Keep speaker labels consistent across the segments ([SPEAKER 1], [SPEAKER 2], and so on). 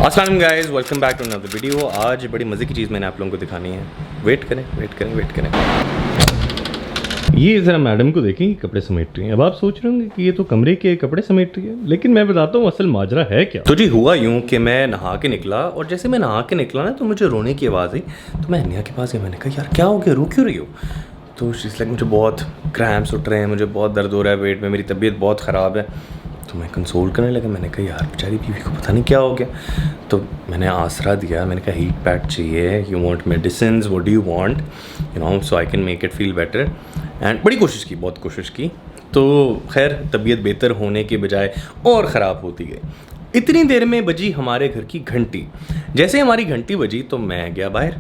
[SPEAKER 1] अस्सलाम guys, welcome back to another video. आज बड़ी मज़े की चीज़ मैंने आप लोगों को दिखानी है। वेट करें। ये ज़रा मैडम को देखें, कपड़े समेट रही हैं। अब आप सोच रहे होंगे कि ये तो कमरे के कपड़े समेट रही है, लेकिन मैं बताता हूँ असल माजरा है क्या। तो जी हुआ यूँ कि मैं नहा के निकला, और जैसे मैं नहा के निकला ना तो मुझे रोने की आवाज़ आई। तो मैं अनिया के पास गया, मैंने कहा यार क्या हो गया, रो क्यों रही हो? तो शीज़ लाइक मुझे बहुत क्रैम्प्स उठ रहे हैं, मुझे बहुत दर्द हो रहा है पेट में, मेरी तबीयत बहुत ख़राब है। तो मैं कंसोल करने लगा, मैंने कहा यार बेचारी बीवी को पता नहीं क्या हो गया। तो मैंने आसरा दिया, मैंने कहा हीट पैक चाहिए, you want medicine, what do you want, you know, so I can make it feel better. And बड़ी कोशिश की, बहुत कोशिश की। तो खैर तबीयत बेहतर होने के बजाय और ख़राब होती गई। इतनी देर में बजी हमारे घर की घंटी। जैसे हमारी घंटी बजी तो मैं गया बाहर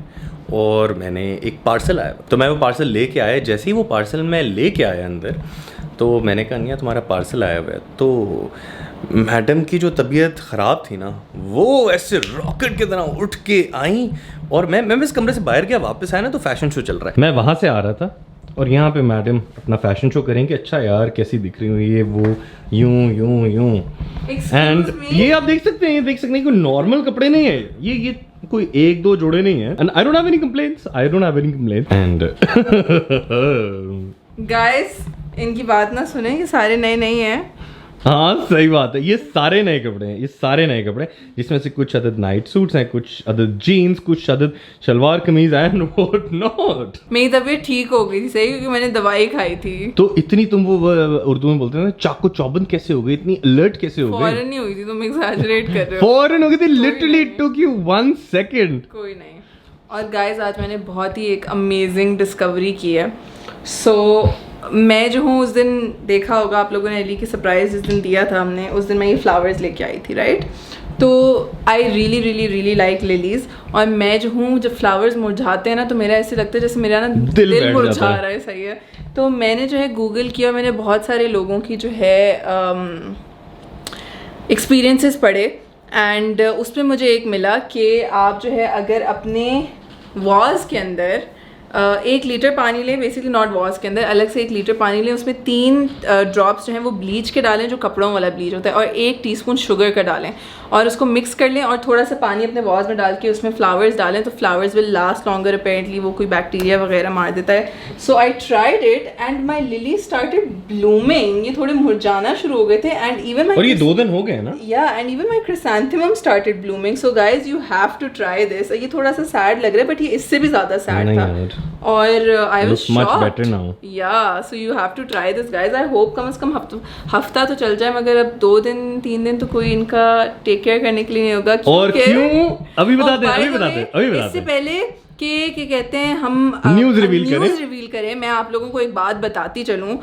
[SPEAKER 1] और मैंने एक पार्सल आया, तो मैं वो पार्सल लेके आया। जैसे ही वो पार्सल मैं लेके आया अंदर, तो मैंने कहा अनिया तुम्हारा पार्सल आया हुआ है। तो मैडम की जो तबीयत ख़राब थी ना, वो ऐसे रॉकेट की तरह उठ के आई, और मैं इस कमरे से बाहर गया, वापस आया ना तो फैशन शो चल रहा है। मैं वहाँ से आ रहा था और यहाँ पे मैडम अपना फैशन शो करेंगे। अच्छा यार कैसी दिख रही हूँ, ये वो यूं एंड ये आप देख सकते हैं, कोई नॉर्मल कपड़े नहीं है ये कोई एक दो जोड़े नहीं है। And I don't have any complaints and
[SPEAKER 2] guys इनकी बात ना सुने, ये सारे नए नहीं हैं।
[SPEAKER 1] हाँ सही बात है, ये सारे नए कपड़े हैं, जिसमें से कुछ अदद नाइट सूट्स हैं, कुछ अदद जीन्स, कुछ अदद शलवार कमीज एंड व्हाट नॉट।
[SPEAKER 2] मेरी तबीयत ठीक हो गई थी सही, क्योंकि मैंने दवाई खाई थी।
[SPEAKER 1] तो इतनी तुम वो उर्दू में बोलते हैं ना, चाको चौबंद कैसे हो गई, इतनी अलर्ट कैसे हो गई?
[SPEAKER 2] फौरन नहीं हुई थी, तुम एग्जैजरेट कर रहे हो।
[SPEAKER 1] फौरन हो गई थी, literally it took you 1 second.
[SPEAKER 2] कोई नहीं। और गाइस आज मैंने बहुत ही एक अमेजिंग डिस्कवरी की है। सो मैं जो हूँ, उस दिन देखा होगा आप लोगों ने एली की सरप्राइज जिस दिन दिया था हमने, उस दिन मैं ये फ्लावर्स लेके आई थी, राइट? तो आई रियली लाइक लिलीज। और मैं जो हूँ, जब फ्लावर्स मुरझाते हैं ना तो मेरा ऐसे लगता है जैसे मेरा ना दिल मुरझा रहा है। सही है। तो मैंने जो है गूगल किया, मैंने बहुत सारे लोगों की जो है एक्सपीरियंसेस पढ़े, एंड उस पर मुझे एक मिला कि आप जो है अगर अपने वॉल्स के अंदर 1 लीटर पानी लें, बेसिकली नॉट वॉश के अंदर, अलग से 1 लीटर पानी लें, उसमें 3 ड्रॉप्स जो हैं वो ब्लीच के डालें, जो कपड़ों वाला ब्लीच होता है, और 1 टीस्पून शुगर का डालें, और उसको मिक्स कर लें, और थोड़ा सा पानी अपने वॉल्स में डाल के उसमें फ्लावर्स डालें, तो flowers will last longer apparently, वो कोई बैक्टीरिया वगैरह मार देता है। So I tried it and my lily started blooming. ये थोड़े मुरझाना शुरू हो गए थे, एंड इवन
[SPEAKER 1] और ये 2 दिन हो गए ना,
[SPEAKER 2] yeah and even my chrysanthemum started blooming. So guys you have to try this. ये थोड़ा सा सैड लग रहा है, बट ये इससे भी ज़्यादा सैड था, और I was
[SPEAKER 1] much
[SPEAKER 2] shocked.
[SPEAKER 1] better now.
[SPEAKER 2] Yeah, so you have to try this, guys. I hope कम से कम हफ्ता तो चल जाए, मगर अब 2 दिन 3 दिन तो कोई इनका टेक केयर करने के लिए नहीं होगा।
[SPEAKER 1] और क्यों? अभी बता दे।
[SPEAKER 2] इससे पहले कि कहते हैं हम
[SPEAKER 1] न्यूज़ रिवील
[SPEAKER 2] करें, मैं आप लोगों को एक बात बताती चलूँ,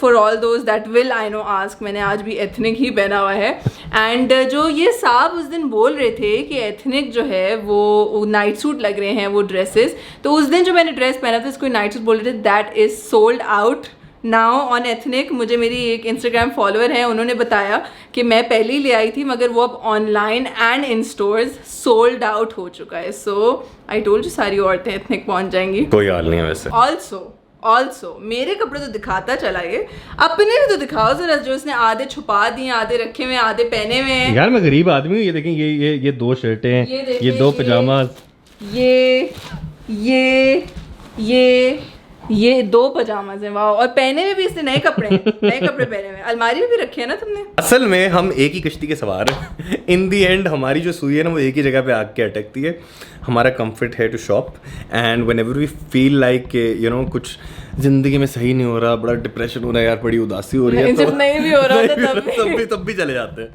[SPEAKER 2] for all those that will I know ask, मैंने आज भी एथनिक ही पहना हुआ है। एंड जो ये साहब उस दिन बोल रहे थे कि एथनिक जो है वो नाइट सूट लग रहे हैं, वो ड्रेसेस, तो उस दिन जो मैंने ड्रेस पहना था इसको नाइट सूट बोल रहे थे, that is sold out now on ethnic. मुझे मेरी एक इंस्टाग्राम फॉलोअर है, उन्होंने बताया कि मैं पहले ही ले आई थी, मगर वो अब online and in stores sold out हो चुका है। सो आई टोल्ड यू, सारी औरतें एथनिक पहुंच जाएंगी।
[SPEAKER 1] कोई हाल नहीं है वैसे।
[SPEAKER 2] ऑल्सो मेरे कपड़े तो दिखाता चला, ये अपने भी तो दिखाओ जरा, जो उसने आधे छुपा दिए, आधे रखे हुए, आधे पहने हुए हैं।
[SPEAKER 1] यार मैं गरीब आदमी हूँ, ये देखें, ये 2 शर्टें हैं, ये 2 पजामा,
[SPEAKER 2] ये 2 पजामाज हैं। वाह। और पहने में भी इसने नए कपड़े पहने हुए, अलमारी में भी रखे हैं ना तुमने।
[SPEAKER 1] असल में हम एक ही कश्ती के सवार हैं। इन दी एंड हमारी जो सुई है ना, वो एक ही जगह पे आके अटकती है। हमारा कंफर्ट है to shop, and whenever we feel like you know कुछ जिंदगी में सही नहीं हो रहा, बड़ा डिप्रेशन हो रहा है यार, बड़ी उदासी हो रही है,
[SPEAKER 2] जब नहीं भी हो रहा था
[SPEAKER 1] तब भी चले जाते हैं।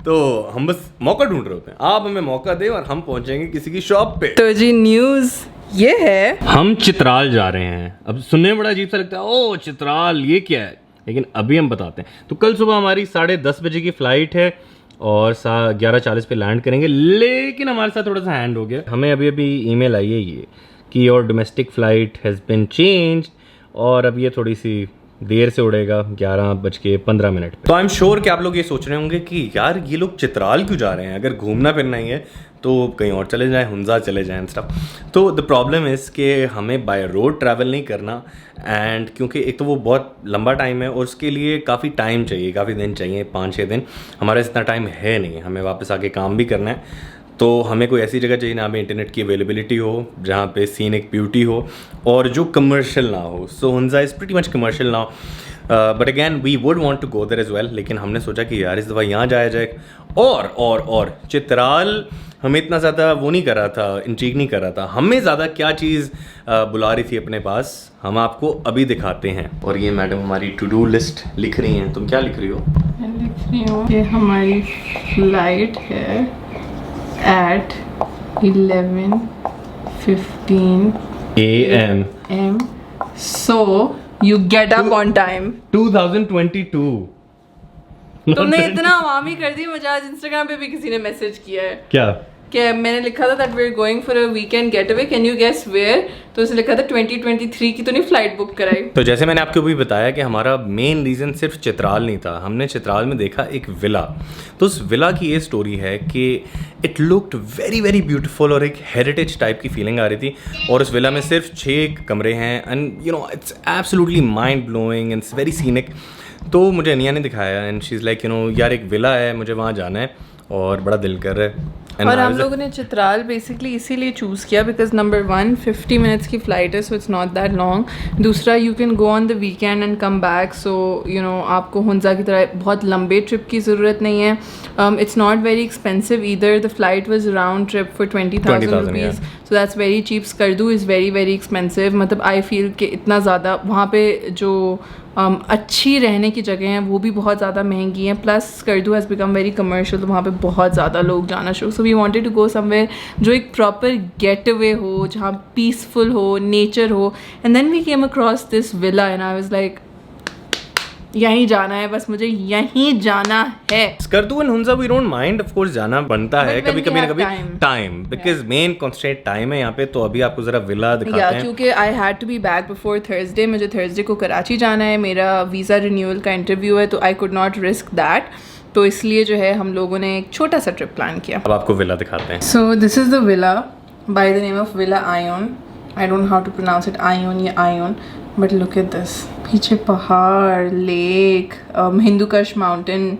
[SPEAKER 1] तो हम बस मौका ढूंढ रहे होते हैं, आप हमें मौका दें और हम पहुंचेंगे किसी की शॉप पे।
[SPEAKER 2] तो जी न्यूज़ ये है, हम
[SPEAKER 1] चित्राल जा रहे हैं। अब सुनने में बड़ा अजीब सा लगता है, ओ चित्राल ये क्या है, लेकिन अभी हम बताते हैं। तो कल सुबह हमारी 10:30 बजे की फ्लाइट है और 11:40 पे लैंड करेंगे, लेकिन हमारे साथ थोड़ा सा हैंड हो गया। हमें अभी ईमेल आई है ये कि your domestic flight has been changed, और अब ये थोड़ी सी देर से उड़ेगा 11:15 पे। तो आई एम श्योर कि आप लोग ये सोच रहे होंगे कि यार ये लोग चित्राल क्यों जा रहे हैं, अगर घूमना फिरना ही है तो कहीं और चले जाएं, हुंजा चले जाएं स्टफ। तो द प्रॉब्लम इज़ कि हमें बाय रोड ट्रैवल नहीं करना, एंड क्योंकि एक तो वो बहुत लंबा टाइम है और उसके लिए काफ़ी टाइम चाहिए, काफ़ी दिन चाहिए, 5-6 दिन। हमारे इतना टाइम है नहीं, हमें वापस आके काम भी करना है। तो हमें कोई ऐसी जगह चाहिए जहाँ पे इंटरनेट की अवेलेबिलिटी हो, जहाँ पे सीनिक ब्यूटी हो और जो कमर्शियल ना हो. So Hunza is pretty much commercial now, but again we would want to go there as well. लेकिन हमने सोचा कि यार इस दफ़ा यहाँ जाया जाए. और चित्राल हमें इतना ज़्यादा वो नहीं कर रहा था, इंट्रीग नहीं कर रहा था. हमें ज़्यादा क्या चीज़ बुला रही थी अपने पास, हम आपको अभी दिखाते हैं. और ये मैडम हमारी टू डू लिस्ट लिख रही हैं. तुम क्या लिख रही हो?
[SPEAKER 2] मैं लिख रही हूँ कि हमारी फ्लाइट है at 11:15
[SPEAKER 1] AM.
[SPEAKER 2] so you get up on time.
[SPEAKER 1] 2022.
[SPEAKER 2] तुमने इतना अवामी कर दी, मुझे आज इंस्टाग्राम पे भी किसी ने मैसेज किया है
[SPEAKER 1] क्या?
[SPEAKER 2] कि मैंने लिखा था that we are going for a weekend getaway, can you guess where, तो उसने लिखा था 2023 की तो नहीं फ्लाइट बुक कराई.
[SPEAKER 1] तो जैसे मैंने आपको भी बताया कि हमारा मेन रीज़न सिर्फ चित्राल नहीं था. हमने चित्राल में देखा एक विला. तो उस विला की ये स्टोरी है कि it looked very very beautiful और एक हेरिटेज टाइप की फीलिंग आ रही थी. और उस विला में सिर्फ 6 कमरे हैं and you no it's absolutely mind blowing and it's very scenic. तो मुझे अनिया ने दिखाया and she is like you no यार एक विला है, मुझे वहाँ जाना है और बड़ा दिल कर रहा है.
[SPEAKER 2] और हम लोगों ने चित्राल बेसिकली इसीलिए चूज़ किया बिकॉज नंबर 1 50 मिनट्स की फ़्लाइट है, so it's not that long. दूसरा you can go on the weekend and come back, so you know आपको हुंजा की तरह बहुत लंबे ट्रिप की ज़रूरत नहीं है. It's not very expensive either. The flight was round trip for 20,000 rupees, so that's very cheap. Skardu is very very expensive. मतलब आई फील कि इतना ज़्यादा वहाँ पे जो अच्छी रहने की जगह हैं वो भी बहुत ज़्यादा महंगी हैं. Plus Skardu has become very commercial, तो वहाँ पे बहुत ज़्यादा लोग जाना शुरू. So we wanted to go somewhere जो एक प्रॉपर गेट अवे हो, जहाँ पीसफुल हो, नेचर हो. And then we came across this villa and I was like यहीं जाना है, बस मुझे यहीं जाना है.
[SPEAKER 1] Skardu and Hunza we don't mind, of course जाना बनता है कभी कभी ना कभी time, because main constant time है यहाँ पे. तो अभी आपको जरा विला दिखाते हैं
[SPEAKER 2] क्योंकि I had to be back before Thursday. मुझे थर्सडे को कराची जाना है, मेरा वीज़ा रिन्यूअल का इंटरव्यू है, तो I could not risk that. तो इसलिए जो है हम लोगों ने एक छोटा सा ट्रिप प्लान किया.
[SPEAKER 1] अब आपको विला दिखाते हैं.
[SPEAKER 2] So this is the villa by the name of villa Ayon. I don't know how to pronounce it, Ayon या Ayon, but look at this. पीछे पहाड़, लेक, हिंदूकश माउंटेन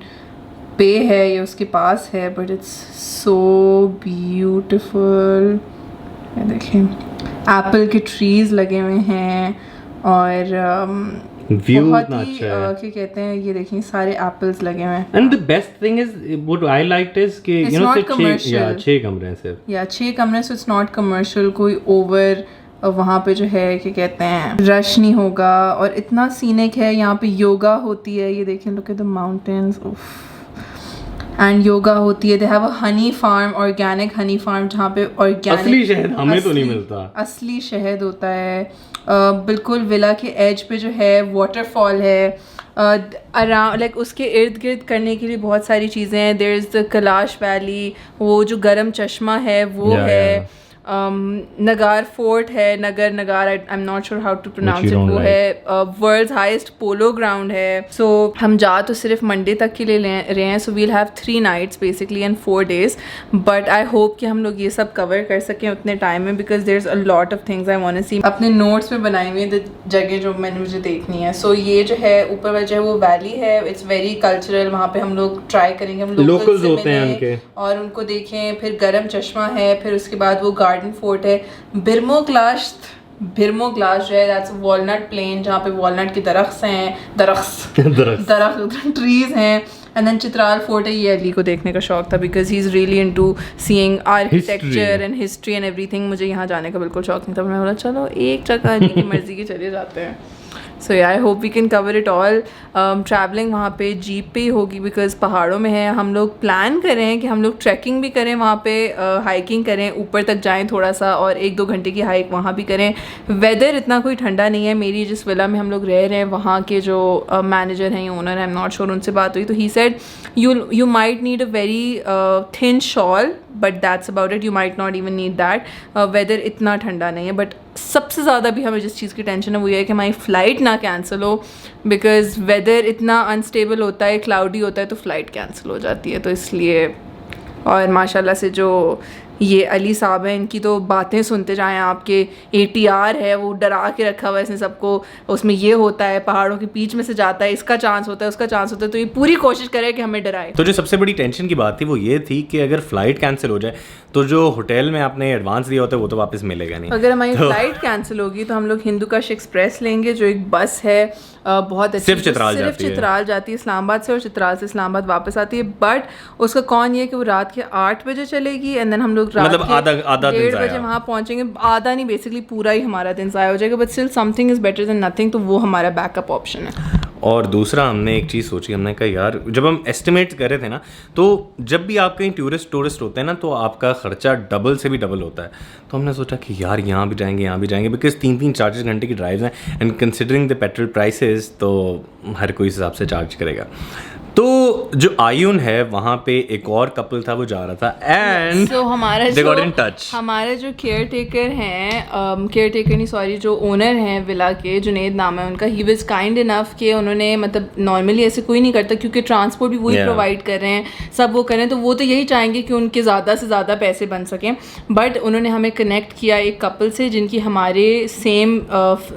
[SPEAKER 2] पे है, ये उसके पास है, बट इट्स सो ब्यूटिफुल. देखिए एप्पल के ट्रीज लगे हुए हैं और
[SPEAKER 1] व्यू
[SPEAKER 2] बहुत
[SPEAKER 1] इतना
[SPEAKER 2] ही
[SPEAKER 1] अच्छा है.
[SPEAKER 2] क्या कहते हैं, ये देखिए सारे एप्पल्स लगे हुए हैं.
[SPEAKER 1] And the best thing is what I liked is कि
[SPEAKER 2] It's
[SPEAKER 1] यू नो
[SPEAKER 2] not
[SPEAKER 1] सिर्फ
[SPEAKER 2] commercial.
[SPEAKER 1] 6 कमरे हैं सिर्फ.
[SPEAKER 2] या 6 कमरे, सो इट्स नॉट कमर्शियल. कोई ओवर वहाँ पे जो है क्या कहते हैं रश नहीं होगा. और इतना सीनिक है, यहाँ पे योगा होती है. ये देखें, look at the mountains and yoga होती है. They have a honey farm, organic honey farm, जहाँ पे ऑर्गेनिक
[SPEAKER 1] असली शहद हमें तो नहीं मिलता.
[SPEAKER 2] असली शहद होता है. बिल्कुल विला के एज पे जो है वाटरफॉल है. अराउंड लाइक उसके इर्द गिर्द करने के लिए बहुत सारी चीज़ें हैं. There is the Kailash valley, वो जो गर्म चश्मा है वो है. नगार फोर्ट है, Nagar I am not sure how to pronounce it, वो है. वर्ल्ड्स हाईएस्ट पोलो ग्राउंड है. सो हम जा तो सिर्फ मंडे तक के लिए रहे हैं. So we'll have 3 nights basically and 4 days, but I hope कि हम लोग ये सब कवर कर सकें उतने टाइम में, because there is a lot of things I want to see. अपने नोट्स में बनाई हुई है जगह जो मुझे देखनी है. सो ये जो है ऊपर वाला जो है वो वैली है. It's very cultural. वहाँ पे हम लोग ट्राई करेंगे, हम
[SPEAKER 1] लोकल्स होते हैं उनके
[SPEAKER 2] और उनको देखें. फिर गर्म चश्मा है, फिर उसके बाद वो गार्डन फोर्ट है. बिरमो ग्लास जो है दैट्स वॉलनट प्लेन, जहाँ पे वॉलनट के दरख्त हैं, दरख्त ट्रीज हैं. एंड देन चित्राल फोर्ट है. ये अली को देखने का शौक था because he is really into seeing architecture and history and everything. मुझे यहाँ जाने का बिल्कुल शौक नहीं था. मैंने बोला चलो एक जगह अली की मर्जी के चले जाते हैं. So I hope we can cover it all. Travelling वहाँ पे जीप पे ही होगी बिकॉज पहाड़ों में है. हम लोग प्लान कर रहे हैं कि हम लोग ट्रैकिंग भी करें वहाँ पे, हाइकिंग करें, ऊपर तक जाएं थोड़ा सा और 1-2 घंटे की हाइक वहाँ भी करें. वेदर इतना कोई ठंडा नहीं है. मेरी जिस विला में हम लोग रह रहे हैं वहाँ के जो मैनेजर हैं, owner, I am not sure, उनसे बात हुई तो he said you might need a very thin shawl, but that's about it. You might not even need that. Weather इतना ठंडा नहीं है. बट सबसे ज़्यादा भी हमें जिस चीज़ की टेंशन है वो ये है कि हमारी फ़्लाइट ना कैंसिल हो, बिकॉज वेदर इतना अनस्टेबल होता है, क्लाउडी होता है, तो फ़्लाइट कैंसिल हो जाती है. तो इसलिए, और माशाल्लाह से जो ये अली साहब हैं, इनकी तो बातें सुनते जाएं आपके। ATR है, वो डरा के रखा हुआ है इसने सबको, उसमें ये होता है, पहाड़ों के बीच में से जाता है, इसका चांस होता है, उसका चांस होता है, तो ये पूरी कोशिश करे कि हमें डराए।
[SPEAKER 1] तो जो सबसे बड़ी टेंशन की बात थी वो ये थी कि अगर फ्लाइट कैंसिल हो जाए तो जो होटल में आपने एडवांस दिया होता है वो तो वापस मिलेगा नहीं।
[SPEAKER 2] अगर हमारी फ्लाइट कैंसिल होगी तो हम लोग हिंदू कश एक्सप्रेस लेंगे, जो एक बस है बहुत अच्छी,
[SPEAKER 1] सिर्फ चित्राल
[SPEAKER 2] जाती है इस्लामाबाद से, और चित्राल से इस्लामाबाद वापस आती है। बट उसका कौन ये कि वो रात के 8 बजे चलेगी, एंड देन हम लोग रात
[SPEAKER 1] मतलब आधा
[SPEAKER 2] 1:30 बजे वहाँ पहुंचेंगे। आधा नहीं, बेसिकली पूरा ही हमारा दिन ज़ाया हो जाएगा, but still something is better than nothing, तो वो हमारा बैकअप ऑप्शन है।
[SPEAKER 1] और दूसरा हमने एक चीज़ सोची, हमने कहा यार जब हम एस्टिमेट कर रहे थे ना, तो जब भी आप कहीं टूरिस्ट होते हैं ना तो आपका खर्चा डबल से भी डबल होता है। तो हमने सोचा कि यार यहाँ भी जाएंगे बिकॉज 3-4 घंटे की ड्राइव हैं, and considering the petrol prices तो हर कोई इस हिसाब से चार्ज करेगा। तो जो आयुन है वहाँ पे एक और कपल था, वो जा रहा था, एंड
[SPEAKER 2] हमारा
[SPEAKER 1] got in touch.
[SPEAKER 2] हमारे जो केयर टेकर हैं, जो ओनर हैं विला के, जुनेद नाम है उनका, ही वाज काइंड इनफ कि उन्होंने, मतलब नॉर्मली ऐसे कोई नहीं करता क्योंकि ट्रांसपोर्ट भी वही प्रोवाइड कर रहे हैं, सब वो कर रहे हैं, तो वो तो यही चाहेंगे कि उनके ज़्यादा से ज़्यादा पैसे बन सकें। बट उन्होंने हमें कनेक्ट किया एक कपल से जिनकी हमारे सेम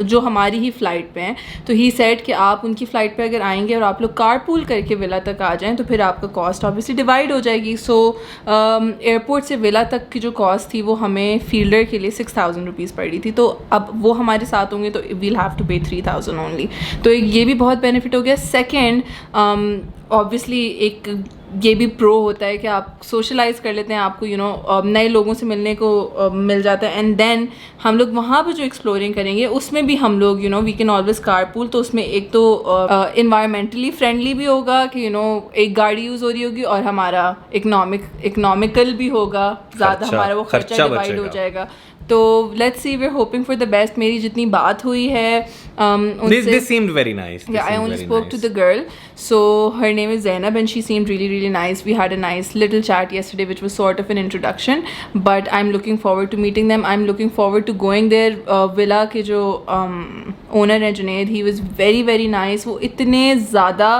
[SPEAKER 2] जो हमारी ही फ़्लाइट पे हैं। तो ही सेड कि आप उनकी फ़्लाइट पे अगर आएंगे और आप लोग कारपूल करके विला तक आ जाएं तो फिर आपका कॉस्ट ऑब्वियसली डिवाइड हो जाएगी। सो एयरपोर्ट से विला तक की जो कॉस्ट थी वो हमें फील्डर के लिए 6,000 रुपीज़ पड़ रही थी। तो अब वो हमारे साथ होंगे तो वील हैव टू पे 3,000 ओनली। तो ये भी बहुत बेनिफिट हो गया। सेकेंड, ऑब्वियसली एक ये भी प्रो होता है कि आप सोशलाइज कर लेते हैं, आपको नए लोगों से मिलने को मिल जाता है। एंड देन हम लोग वहाँ पर जो एक्सप्लोरिंग करेंगे उसमें भी हम लोग वी कैन ऑलवेज कारपूल। तो उसमें एक तो इन्वायरमेंटली फ्रेंडली भी होगा कि एक गाड़ी यूज़ हो रही होगी, और हमारा इकोनॉमिकल भी होगा, ज़्यादा हमारा वो खर्चा डिवाइड हो जाएगा। तो let's see, we are hoping for the best. मेरी जितनी बात हुई है
[SPEAKER 1] they seemed very nice.
[SPEAKER 2] I only spoke to the girl, so her name is Zainab and she seemed really really nice. We had a nice little chat yesterday which was sort of an introduction, but I'm looking forward to meeting them. I'm looking forward to going there. Villa के जो owner है Junaid, he was very very nice. वो इतने ज़्यादा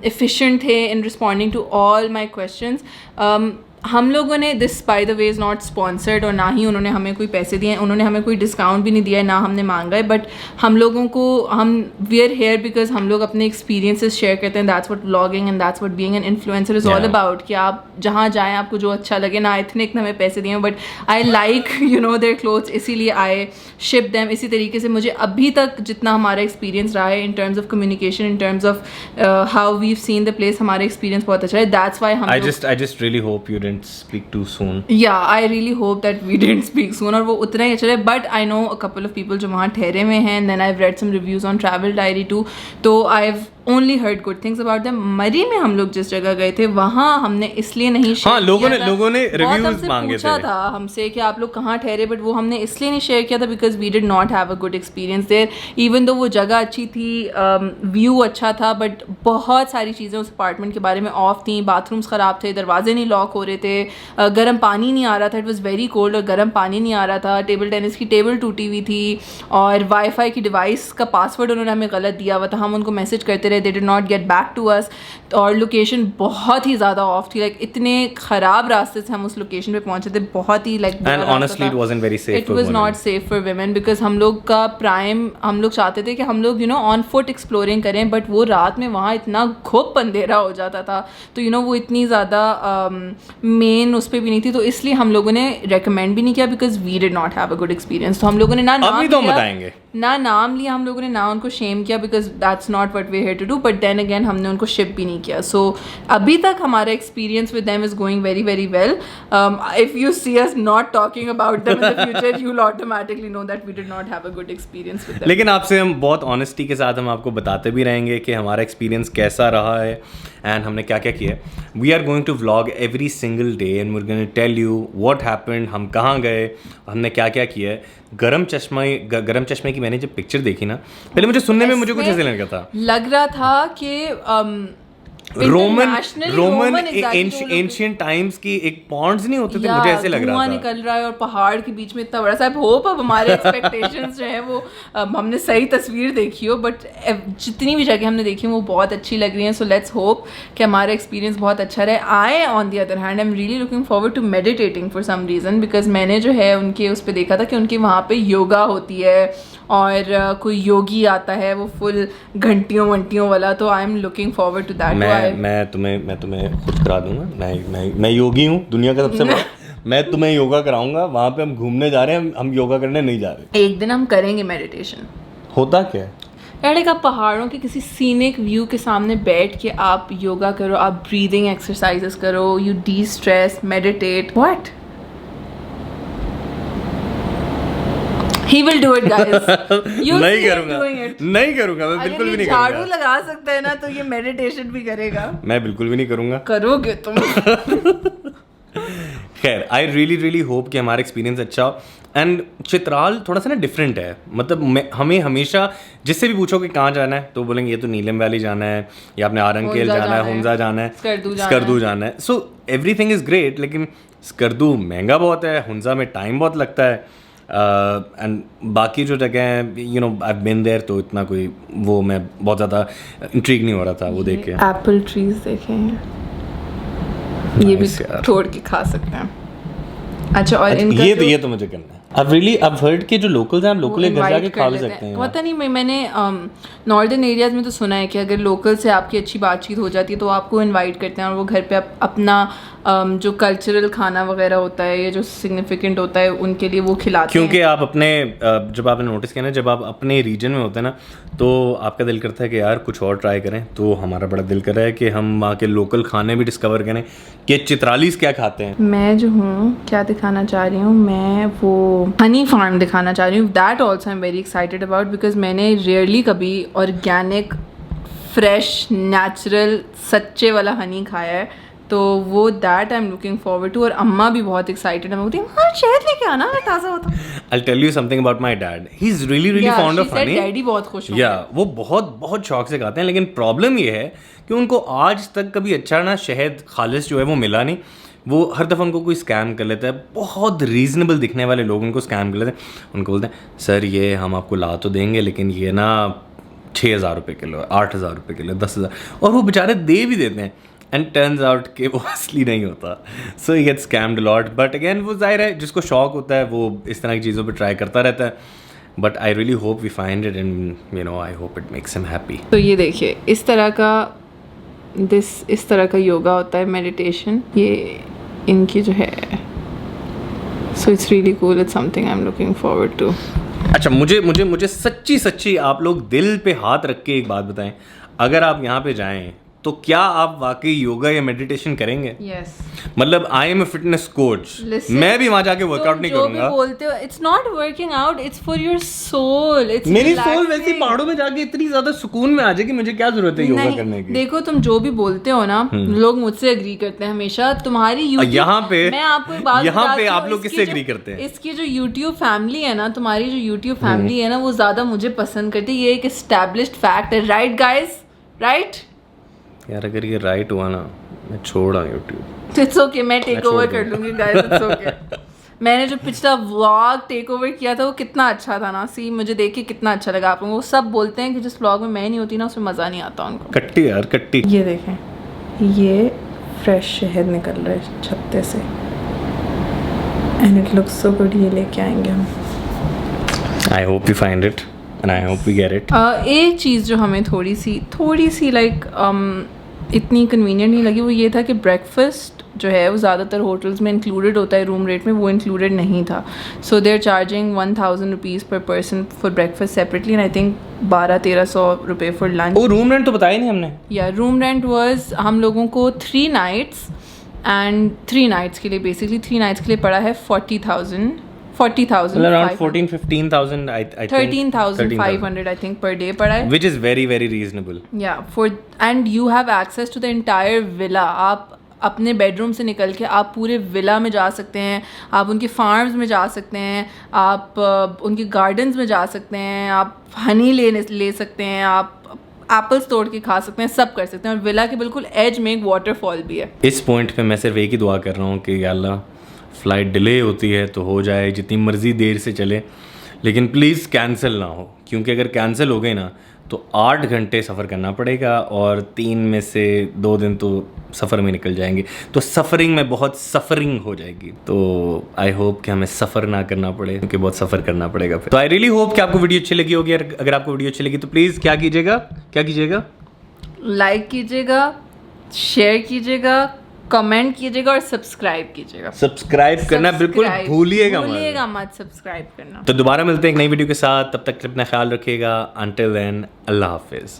[SPEAKER 2] efficient थे in responding to all my questions. हम लोगों ने, this by the way is not sponsored, और ना ही उन्होंने हमें कोई पैसे दिए हैं, उन्होंने हमें कोई डिस्काउंट भी नहीं दिया है, ना हमने मांगा है। बट हम लोगों को, वी आर हेयर बिकॉज हम लोग अपने एक्सपीरियंसेस शेयर करते हैं। That's what vlogging and that's what being an influencer is all about, कि आप जहाँ जाएँ आपको जो अच्छा लगे। ना एथनिक ने हमें पैसे दिए हैं, but I like their clothes, इसीलिए आई शिप देम। इसी तरीके से मुझे अभी तक जितना हमारा एक्सपीरियंस रहा है in terms of communication, in terms of how we've seen the place, हमारा एक्सपीरियंस बहुत अच्छा है। दैट्स वाई हम
[SPEAKER 1] I just really hope you didn't speak too soon.
[SPEAKER 2] Yeah, I really hope that we didn't speak soon, और वो उतना ही अच्छा है। But I know a couple of people जो वहाँ ठहरे हुए हैं, and then I've read some reviews on Travel Diary too. तो I've only heard good things about them. मरी में हम लोग जिस जगह गए थे वहाँ हमने इसलिए नहीं शेयर,
[SPEAKER 1] हाँ, लोगों ने रिव्यूज मांगे
[SPEAKER 2] पूछा था हमसे कि आप लोग कहाँ ठहरे, बट वो हमने इसलिए नहीं शेयर किया था because we did not have a good experience there. Even though वो जगह अच्छी थी, व्यू अच्छा था, बट बहुत सारी चीज़ें उस अपार्टमेंट के बारे में ऑफ थी। बाथरूम्स ख़राब थे, दरवाजे नहीं लॉक हो रहे थे, गर्म पानी नहीं आ रहा था, इट वॉज़ वेरी कोल्ड और गर्म पानी नहीं आ रहा था। टेबल टेनिस की टेबल टूटी हुई थी, और वाईफाई की डिवाइस का पासवर्ड उन्होंने हमें गलत दिया हुआ था। हम उनको मैसेज करते रहे, they did not get back to us. और लोकेशन बहुत ही ज़्यादा ऑफ थी, लाइक इतने ख़राब रास्ते से हम उस लोकेशन पे पहुंचे थे, बहुत ही like,
[SPEAKER 1] and honestly it wasn't very safe,
[SPEAKER 2] it was not safe for women, because हम लोग का प्राइम, हम लोग चाहते थे कि हम लोग ऑन फुट एक्सप्लोरिंग करें, बट वो रात में वहाँ इतना घुप अंधेरा हो जाता था, तो वो इतनी ज़्यादा मेन उस पर भी नहीं थी, तो इसलिए हम लोगों ने रेकमेंड भी नहीं किया because we did not have a good experience. तो हम लोगों ने ना नाम लिया, हम लोगों ने ना उनको शेम किया because that's not what we here to do, but then again हमने उनको शिप भी नहीं किया। सो अभी तक हमारा experience with them is going very very well. If you see us not talking about them in the future, you will automatically know that we did not have a good experience with them.
[SPEAKER 1] लेकिन आपसे हम बहुत honesty के साथ हम आपको बताते भी रहेंगे कि हमारा एक्सपीरियंस कैसा रहा है एंड हमने क्या क्या किया। We are going to vlog every single day and we are going to tell you what happened, हम कहाँ गए, हमने क्या क्या किया है। गरम चश्मे की मैंने जब पिक्चर देखी ना, पहले मुझे सुनने में मुझे कुछ ऐसे लग रहा था रोमन एंशिएंट टाइम्स की एक पॉन्ड्स नहीं होते थे, मुझे ऐसे लग रहा था
[SPEAKER 2] निकल रहा है और पहाड़ के बीच में इतना बड़ा सा। होप अब हमारे एक्सपेक्टेशंस जो है वो हमने सही तस्वीर देखी हो, बट जितनी भी जगह हमने देखी वो बहुत अच्छी लग रही हैं। सो लेट्स होप कि हमारा एक्सपीरियंस बहुत अच्छा रहे। I on the other hand I am really looking forward to meditating for some reason, because मैंने जो है उनके उस पर देखा था कि उनके वहाँ पे योगा होती है और कोई योगी आता है वो फुल घंटियों वंटियों वाला। तो I am looking forward to that.
[SPEAKER 1] मैं तुम्हें खुद करा दूंगा। मैं योगी हूँ, दुनिया का सबसे बड़ा। मैं तुम्हें योगा कराऊंगा। वहाँ पे हम घूमने जा रहे हैं, हम योगा करने नहीं जा रहे।
[SPEAKER 2] एक दिन हम करेंगे मेडिटेशन।
[SPEAKER 1] होता क्या है
[SPEAKER 2] यार, एक आप पहाड़ों के किसी सीनिक व्यू के सामने बैठ के आप योगा करो, आप ब्रीदिंग एक्सरसाइजेस करो, U D stress, meditate. What He will do it, guys.
[SPEAKER 1] नहीं करूंगा, नहीं करूंगा, मैं बिल्कुल भी नहीं करूंगा।
[SPEAKER 2] झाड़ू लगा सकता है ना, तो ये मेडिटेशन भी करेगा।
[SPEAKER 1] मैं बिल्कुल भी नहीं करूंगा।
[SPEAKER 2] करोगे तुम।
[SPEAKER 1] खैर, आई रियली होप कि हमारा एक्सपीरियंस अच्छा हो। एंड चित्राल थोड़ा सा ना डिफरेंट है, मतलब हमें हमेशा जिससे भी पूछो कि कहाँ जाना है तो बोलेंगे ये तो नीलम वैली जाना है, या अपने आरंगकेल जाना है, हुंजा जाना है, स्कर्दू जाना है। सो एवरीथिंग इज़ ग्रेट, लेकिन स्कर्दू महंगा बहुत है, हुंजा में टाइम बहुत लगता है। एंड बाकी जो जगह हैं, you know, I have been there, तो इतना कोई वो मैं बहुत ज़्यादा इंट्रीग नहीं हो रहा था वो देख के।
[SPEAKER 2] एप्पल ट्रीज देखे हैं, ये भी तोड़ के खा सकते हैं। अच्छा, और इनका
[SPEAKER 1] ये तो मुझे करना है। I've heard के जो लोकल्स हैं, आप लोकल घर जाके खा भी सकते हैं।
[SPEAKER 2] पता नहीं, मैंने नॉर्दर्न एरियाज में तो सुना है कि अगर लोकल से आपकी अच्छी बातचीत हो जाती है तो आपको इनवाइट करते हैं और वो घर पे अपना जो कल्चरल खाना वगैरह होता है या जो सिग्निफिकेंट होता है उनके लिए वो खिलाते हैं।
[SPEAKER 1] क्योंकि आप अपने जब आपने नोटिस किया ना, जब आप अपने रीजन में होते हैं ना, तो आपका दिल करता है कि यार कुछ और ट्राई करें। तो हमारा बड़ा दिल कर रहा है कि हम वहाँ के लोकल खाने भी डिस्कवर करें कि चित्रालीस क्या खाते हैं।
[SPEAKER 2] मैं जो हूँ क्या दिखाना चाह रही हूँ, मैं वो हनी फार्म दिखाना चाह रही हूँ। That also I am very excited about, because मैंने रेयरली कभी ऑर्गेनिक फ्रेश नेचुरल सच्चे वाला हनी खाया है, तो वो that I am looking forward to. और अम्मा भी बहुत एक्साइटेड है, मैं बोलती हूँ शहद लेके आना, ताज़ा होता।
[SPEAKER 1] I'll tell you something about my dad. He's really fond of honey.
[SPEAKER 2] Daddy बहुत खुश होंगे।
[SPEAKER 1] वो बहुत शौक से खाते हैं, लेकिन प्रॉब्लम ये है कि उनको आज तक कभी अच्छा ना शहद खालिस जो है वो मिला नहीं। वो हर दफ़ा उनको कोई स्कैम कर लेता है, बहुत रीज़नेबल दिखने वाले लोग उनको स्कैम कर लेते हैं। उनको बोलते हैं सर ये हम आपको ला तो देंगे, लेकिन ये ना 6,000 रुपये किलो है, 8,000 रुपये किलो, 10,000, और वो बेचारे दे भी देते हैं। एंड टर्न्स आउट कि वो असली नहीं होता। So he get scammed lot. But again वो जाहिर है जिसको शौक होता है वो इस तरह की चीज़ों पे ट्राई करता रहता है। But I really hope we find it and you know I hope it makes him happy.
[SPEAKER 2] तो ये देखिए, इस तरह का योगा होता है, मेडिटेशन, ये इनकी जो है। So it's really cool, it's something I am looking forward to.
[SPEAKER 1] अच्छा, मुझे सच्ची आप लोग दिल पे हाथ रख के एक बात बताएं, अगर आप यहाँ पे जाएं तो क्या आप वाकई योगा या मेडिटेशन करेंगे?
[SPEAKER 2] Yes.
[SPEAKER 1] मतलब I am a fitness coach, मैं भी वहां जाके वर्कआउट नहीं करूंगा।
[SPEAKER 2] जो भी बोलते हो, it's not working out, it's for your soul. It's
[SPEAKER 1] मेरी सोल वैसे पहाड़ों में जाके इतनी ज्यादा सुकून में आ जाएगी, मुझे क्या जरूरत है योगा करने की?
[SPEAKER 2] देखो, तुम जो भी बोलते हो ना, लोग मुझसे एग्री करते हैं हमेशा। तुम्हारी YouTube,
[SPEAKER 1] यहाँ पे
[SPEAKER 2] मैं आपको एक बात
[SPEAKER 1] यहाँ पे आप लोग किससे एग्री करते हैं?
[SPEAKER 2] इसकी जो YouTube फैमिली है ना, तुम्हारी जो YouTube फैमिली है ना, वो ज्यादा मुझे पसंद करती है। ये एक एस्टैब्लिश्ड फैक्ट है। Right guys, right?
[SPEAKER 1] यार अगर ये राइट हुआ ना, मैं छोड़ आऊँ यूट्यूब।
[SPEAKER 2] इट्स ओके, मैं टेक ओवर कर लूंगी गाइस, इट्स ओके। मैंने जो पिछला व्लॉग टेक ओवर किया था वो कितना अच्छा था ना। सी, मुझे देख के कितना अच्छा लगा आप लोगों को। सब बोलते हैं कि जिस व्लॉग में मैं नहीं होती ना उसमें मज़ा नहीं आता उनको।
[SPEAKER 1] कट्टी यार कट्टी।
[SPEAKER 2] ये देखें, ये फ्रेश शहद निकल रहा है छत्ते से, and it looks so good. ये लेके आएंगे हम।
[SPEAKER 1] I hope you find it and I hope we get it.
[SPEAKER 2] एक चीज़ जो हमें थोड़ी सी लाइक इतनी कन्वीनियंट नहीं लगी, वो ये था कि ब्रेकफास्ट जो है वो ज़्यादातर होटल्स में इंक्लूडेड होता है रूम रेट में, वो इंक्लूडेड नहीं था। सो दे आर चार्जिंग 1,000 रुपीज़ पर person for breakfast separately, and I think 1200-1300 रुपये फॉर लंच।
[SPEAKER 1] वो रूम रेंट तो बताया नहीं हमने।
[SPEAKER 2] या रूम रेंट वाज हम लोगों को 3 नाइट्स, एंड 3 नाइट्स के लिए बेसिकली 3 नाइट्स के लिए पड़ा है 40,000
[SPEAKER 1] around 14,000-15,000 I think
[SPEAKER 2] 13,500 I think per day पड़ा है,
[SPEAKER 1] which is very reasonable.
[SPEAKER 2] Yeah, and you have access to the entire villa. आप अपने बेडरूम से निकल के आप पूरे विला में जा सकते हैं, आप उनके फार्म्स में जा सकते हैं, आप उनके गार्डन्स में जा सकते हैं, आप हनी ले सकते हैं, आप एप्पल्स तोड़ के खा सकते हैं, सब कर सकते हैं। और विला के बिल्कुल एज में एक वाटरफॉल भी है।
[SPEAKER 1] इस पॉइंट पे मैं सिर्फ एक ही दुआ कर रहा हूँ कि या अल्लाह फ़्लाइट डिले होती है तो हो जाए, जितनी मर्ज़ी देर से चले, लेकिन प्लीज़ कैंसिल ना हो, क्योंकि अगर कैंसिल हो गई ना तो 8 घंटे सफ़र करना पड़ेगा और 3 में से 2 दिन तो सफ़र में निकल जाएंगे, तो सफ़रिंग में बहुत सफ़रिंग हो जाएगी। तो आई होप कि हमें सफ़र ना करना पड़े, क्योंकि बहुत सफ़र करना पड़ेगा फिर। तो आई रियली होप कि आपको वीडियो अच्छी लगी होगी। अगर आपको वीडियो अच्छी लगी तो प्लीज़ क्या कीजिएगा,
[SPEAKER 2] लाइक कीजिएगा, शेयर कीजिएगा, कमेंट कीजिएगा और सब्सक्राइब कीजिएगा।
[SPEAKER 1] सब्सक्राइब करना बिल्कुल भूलिएगा
[SPEAKER 2] मत सब्सक्राइब करना।
[SPEAKER 1] तो दोबारा मिलते हैं एक नई वीडियो के साथ, तब तक अपना ख्याल रखिएगा। अंटिल देन, अल्लाह हाफिज़।